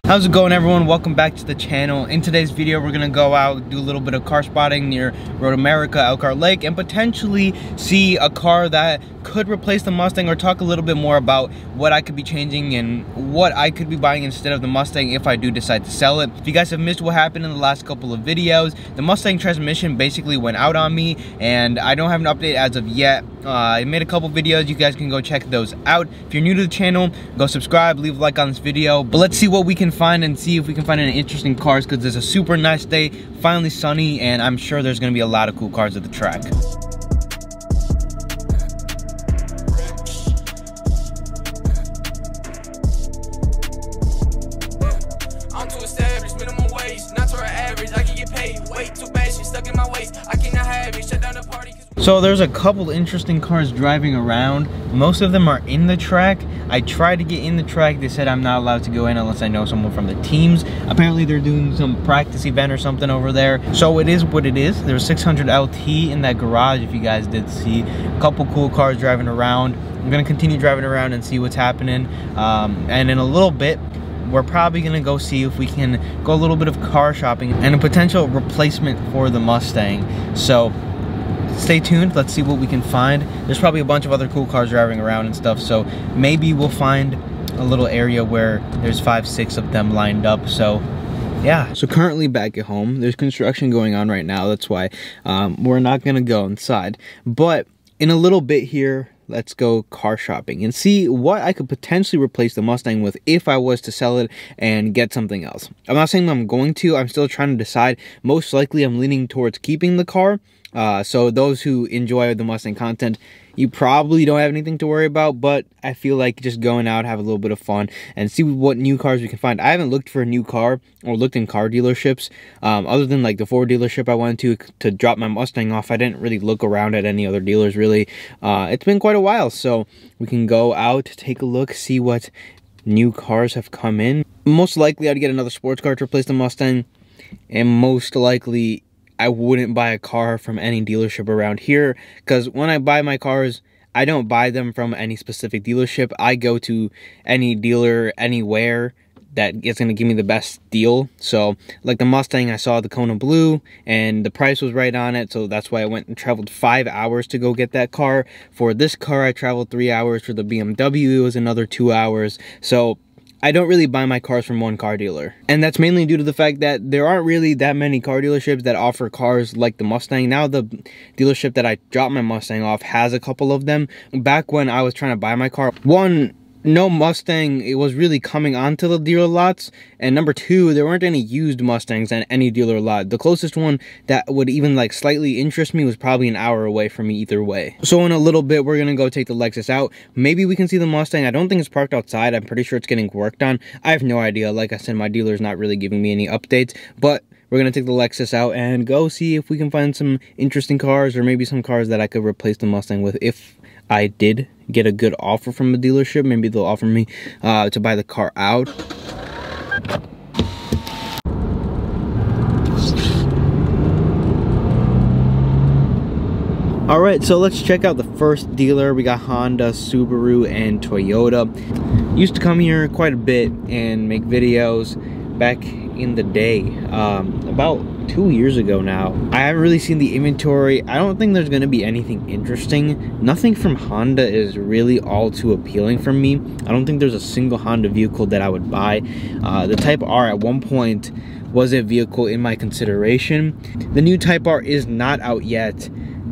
How's it going, everyone? Welcome back to the channel. In today's video, we're gonna go out, do a little bit of car spotting near Road America, Elkhart Lake, and potentially see a car that could replace the Mustang, or talk a little bit more about what I could be changing and what I could be buying instead of the Mustang if I do decide to sell it. If you guys have missed what happened in the last couple of videos, the Mustang transmission basically went out on me, and I don't have an update as of yet. I made a couple videos. You guys can go check those out. If you're new to the channel, go subscribe, leave a like on this video. But let's see what we can find and see if we can find any interesting cars, because it's a super nice day, finally sunny, and I'm sure there's gonna be a lot of cool cars at the track. I'm too established, minimum wage, not to our average. I can get paid, way too bad, she's stuck in my waist. I cannot have it, shut down the party. So there's a couple interesting cars driving around. Most of them are in the track. I tried to get in the track. They said I'm not allowed to go in unless I know someone from the teams. Apparently they're doing some practice event or something over there. So it is what it is. There's 600 LT in that garage, if you guys did see. A couple cool cars driving around. I'm gonna continue driving around and see what's happening. And in a little bit, we're probably gonna go see if we can go a little bit of car shopping and a potential replacement for the Mustang. So stay tuned, let's see what we can find. There's probably a bunch of other cool cars driving around and stuff, so maybe we'll find a little area where there's 5-6 of them lined up. So yeah, so currently back at home, there's construction going on right now. That's why we're not gonna go inside, but in a little bit here, let's go car shopping and see what I could potentially replace the Mustang with if I was to sell it and get something else. I'm not saying I'm going to, I'm still trying to decide. Most likely I'm leaning towards keeping the car. So those who enjoy the Mustang content, you probably don't have anything to worry about, but I feel like just going out, have a little bit of fun, and see what new cars we can find. I haven't looked for a new car or looked in car dealerships, other than like the Ford dealership I went to drop my Mustang off. I didn't really look around at any other dealers, really. It's been quite a while, so we can go out, take a look, see what new cars have come in. Most likely I'd get another sports car to replace the Mustang, and most likely I wouldn't buy a car from any dealership around here, because when I buy my cars, I don't buy them from any specific dealership. I go to any dealer anywhere that is going to give me the best deal. So like the Mustang, I saw the Kona Blue and the price was right on it, so that's why I went and traveled 5 hours to go get that car. For this car, I traveled 3 hours. For the BMW, it was another 2 hours. So I don't really buy my cars from one car dealer, and that's mainly due to the fact that there aren't really that many car dealerships that offer cars like the Mustang. Now the dealership that I dropped my Mustang off has a couple of them. Back when I was trying to buy my car, one, no Mustang, it was really coming onto the dealer lots, and number two, there weren't any used Mustangs on any dealer lot. The closest one that would even like slightly interest me was probably an hour away from me either way. So in a little bit, we're gonna go take the Lexus out. Maybe we can see the Mustang. I don't think it's parked outside. I'm pretty sure it's getting worked on. I have no idea. Like I said, my dealer's not really giving me any updates, but we're gonna take the Lexus out and go see if we can find some interesting cars, or maybe some cars that I could replace the Mustang with if I did get a good offer from the dealership. Maybe they'll offer me to buy the car out. Alright, so let's check out the first dealer. We got Honda, Subaru, and Toyota. Used to come here quite a bit and make videos back in the day, about 2 years ago now. I haven't really seen the inventory. I don't think there's going to be anything interesting. Nothing from Honda is really all too appealing for me. I don't think there's a single Honda vehicle that I would buy. The Type R at one point was a vehicle in my consideration. The new Type R is not out yet,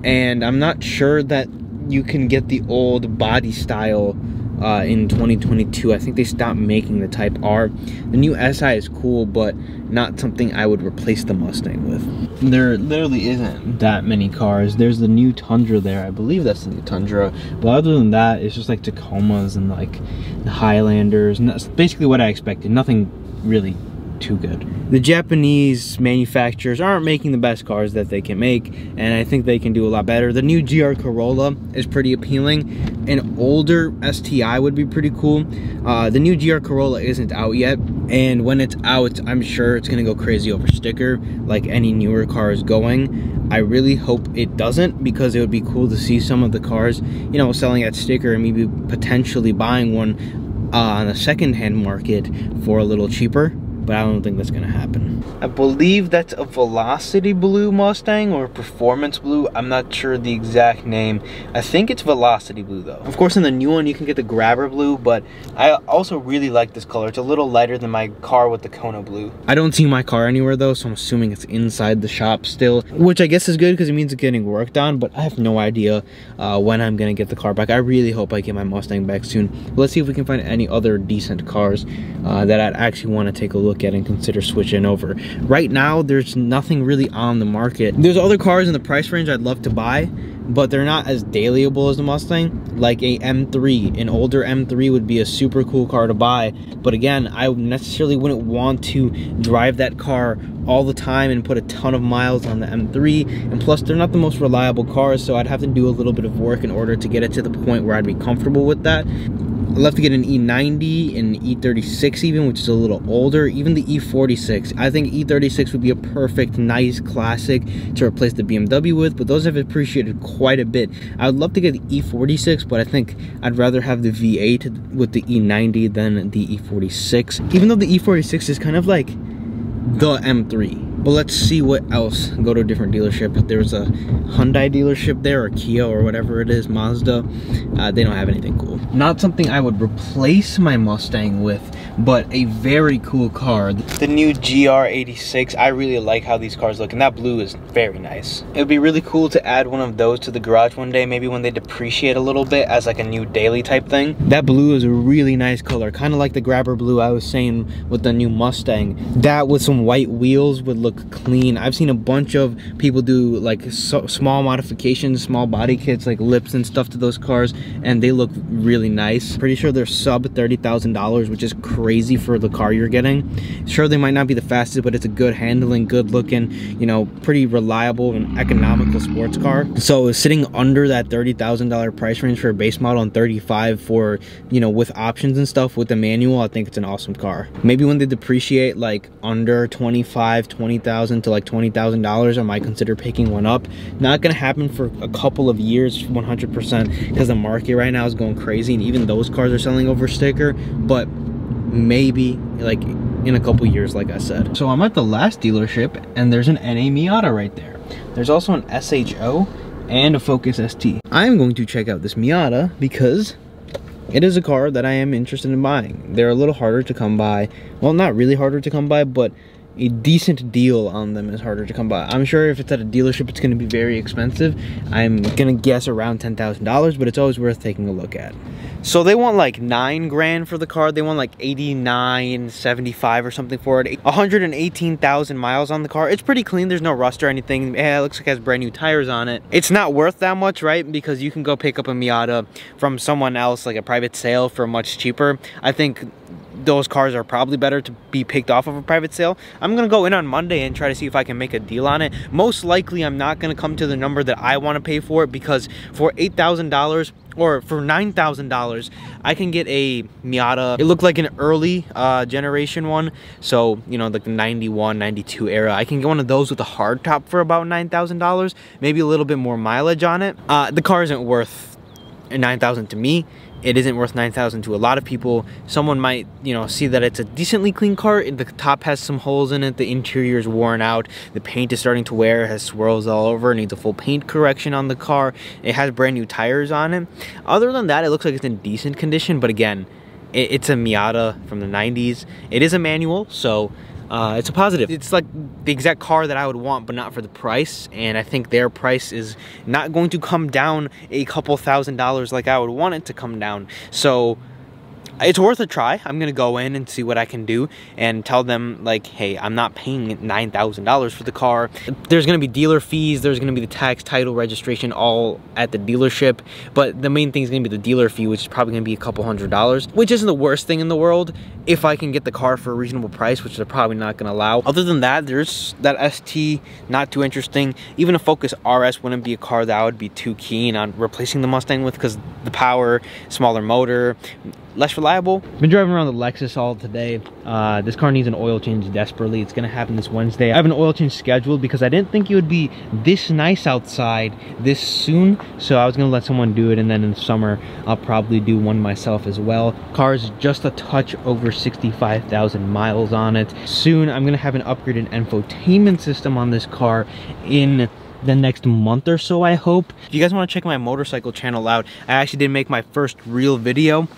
and I'm not sure that you can get the old body style in 2022. I think they stopped making the Type R. The new SI is cool, but not something I would replace the Mustang with. There literally isn't that many cars. There's the new Tundra there. I believe that's the new Tundra. But other than that, it's just like Tacomas and like the Highlanders. And that's basically what I expected. Nothing really too good. The Japanese manufacturers aren't making the best cars that they can make, and I think they can do a lot better. The new GR Corolla is pretty appealing. An older STI would be pretty cool. The new GR Corolla isn't out yet, and when it's out, I'm sure it's gonna go crazy over sticker, like any newer car is going. I really hope it doesn't, because it would be cool to see some of the cars, you know, selling at sticker and maybe potentially buying one on the second-hand market for a little cheaper, but I don't think that's gonna happen. I believe that's a Velocity Blue Mustang or Performance Blue. I'm not sure the exact name. I think it's Velocity Blue though. Of course, in the new one, you can get the Grabber Blue, but I also really like this color. It's a little lighter than my car with the Kona Blue. I don't see my car anywhere though, so I'm assuming it's inside the shop still, which I guess is good because it means it's getting worked on, but I have no idea when I'm gonna get the car back. I really hope I get my Mustang back soon. But let's see if we can find any other decent cars that I'd actually want to take a look at and consider switching over. Right now, there's nothing really on the market. There's other cars in the price range I'd love to buy, but they're not as dailyable as the Mustang. Like a M3, an older M3 would be a super cool car to buy, but again, I necessarily wouldn't want to drive that car all the time and put a ton of miles on the M3, and plus they're not the most reliable cars, so I'd have to do a little bit of work in order to get it to the point where I'd be comfortable with that. I'd love to get an E90, an E36 even, which is a little older, even the E46. I think E36 would be a perfect, nice classic to replace the BMW with, but those have appreciated quite a bit. I would love to get the E46, but I think I'd rather have the V8 with the E90 than the E46, even though the E46 is kind of like the M3. But let's see what else. Go to a different dealership. If there's a Hyundai dealership there, or Kia, or whatever it is, Mazda, they don't have anything cool. Not something I would replace my Mustang with, but a very cool car. The new GR86, I really like how these cars look, and that blue is very nice. It would be really cool to add one of those to the garage one day, maybe when they depreciate a little bit as like a new daily type thing. That blue is a really nice color, kind of like the Grabber Blue I was saying with the new Mustang. That with some white wheels would look clean. I've seen a bunch of people do like small modifications, small body kits, like lips and stuff to those cars, and they look really nice. Pretty sure they're sub $30,000, which is crazy for the car you're getting. Sure, they might not be the fastest, but it's a good handling, good looking, you know, pretty reliable and economical sports car. So sitting under that $30,000 price range for a base model and 35 for, you know, with options and stuff with the manual, I think it's an awesome car. Maybe when they depreciate like under 25, 20,000 to like $20,000, I might consider picking one up. Not gonna happen for a couple of years, 100%, because the market right now is going crazy, and even those cars are selling over sticker, but maybe like in a couple years, like I said. So I'm at the last dealership, and there's an NA Miata right there. There's also an SHO and a Focus ST. I'm going to check out this Miata because it is a car that I am interested in buying. They're a little harder to come by. Well, not really harder to come by, but a decent deal on them is harder to come by. I'm sure if it's at a dealership, it's going to be very expensive. I'm going to guess around $10,000, but it's always worth taking a look at. So they want like $9 grand for the car. They want like 89.75 or something for it. 118,000 miles on the car. It's pretty clean. There's no rust or anything. It looks like it has brand new tires on it. It's not worth that much, right? Because you can go pick up a Miata from someone else, like a private sale, for much cheaper. I think those cars are probably better to be picked off of a private sale. I'm gonna go in on Monday and try to see if I can make a deal on it. Most likely I'm not gonna come to the number that I want to pay for it, because for $8,000 or for $9,000 I can get a Miata. It looked like an early generation one, so you know, like the 91, 92 era. I can get one of those with a hard top for about $9,000, maybe a little bit more mileage on it. The car isn't worth $9,000 to me. It isn't worth $9,000 to a lot of people. Someone might, you know, see that it's a decently clean car. The top has some holes in it. The interior is worn out. The paint is starting to wear. It has swirls all over. It needs a full paint correction on the car. It has brand new tires on it. Other than that, it looks like it's in decent condition. But again, it's a Miata from the 90s. It is a manual, so it's a positive. It's like the exact car that I would want, but not for the price, and I think their price is not going to come down a couple $1,000s like I would want it to come down. So it's worth a try. I'm gonna go in and see what I can do and tell them, like, hey, I'm not paying $9,000 for the car. There's gonna be dealer fees, there's gonna be the tax, title, registration, all at the dealership, but the main thing is gonna be the dealer fee, which is probably gonna be a couple $100s, which isn't the worst thing in the world if I can get the car for a reasonable price, which they're probably not gonna allow. Other than that, there's that ST, not too interesting. Even a Focus RS wouldn't be a car that I would be too keen on replacing the Mustang with, because the power, smaller motor, less reliable. Been driving around the Lexus all today. This car needs an oil change desperately. It's gonna happen this Wednesday. I have an oil change scheduled because I didn't think it would be this nice outside this soon, so I was gonna let someone do it, and then in the summer I'll probably do one myself as well. Car is just a touch over 65,000 miles on it. Soon I'm gonna have an upgraded infotainment system on this car in the next month or so, I hope. If you guys want to check my motorcycle channel out, I actually did make my first real video.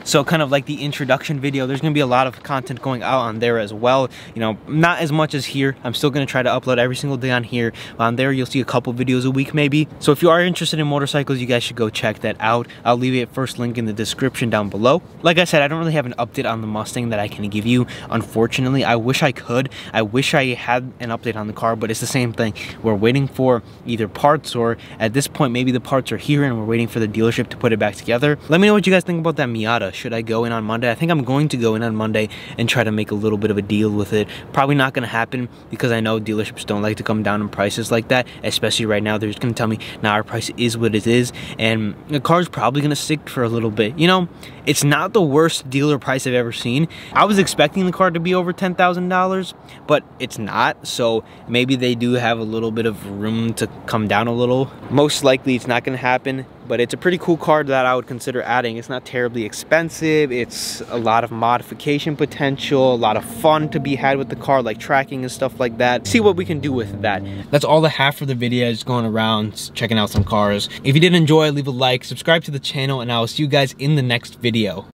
So kind of like the introduction video, there's gonna be a lot of content going out on there as well. You know, not as much as here. I'm still gonna try to upload every single day on here. On there, you'll see a couple videos a week maybe. So if you are interested in motorcycles, you guys should go check that out. I'll leave it first link in the description down below. Like I said, I don't really have an update on the Mustang that I can give you, unfortunately. I wish I could. I wish I had an update on the car, but it's the same thing. We're waiting for either parts, or at this point, maybe the parts are here and we're waiting for the dealership to put it back together. Let me know what you guys think about that Miata. Should I go in on Monday? I think I'm going to go in on Monday and try to make a little bit of a deal with it. Probably not going to happen because I know dealerships don't like to come down in prices like that, especially right now. They're just going to tell me, nah, our price is what it is, and the car's probably going to stick for a little bit. You know, it's not the worst dealer price I've ever seen. I was expecting the car to be over $10,000, but it's not, so maybe they do have a little bit of room to come down a little. Most likely it's not going to happen, but it's a pretty cool car that I would consider adding. It's not terribly expensive. It's a lot of modification potential, a lot of fun to be had with the car, like tracking and stuff like that. See what we can do with that. That's all I have for the video. Just going around, checking out some cars. If you did enjoy, leave a like, subscribe to the channel, and I will see you guys in the next video.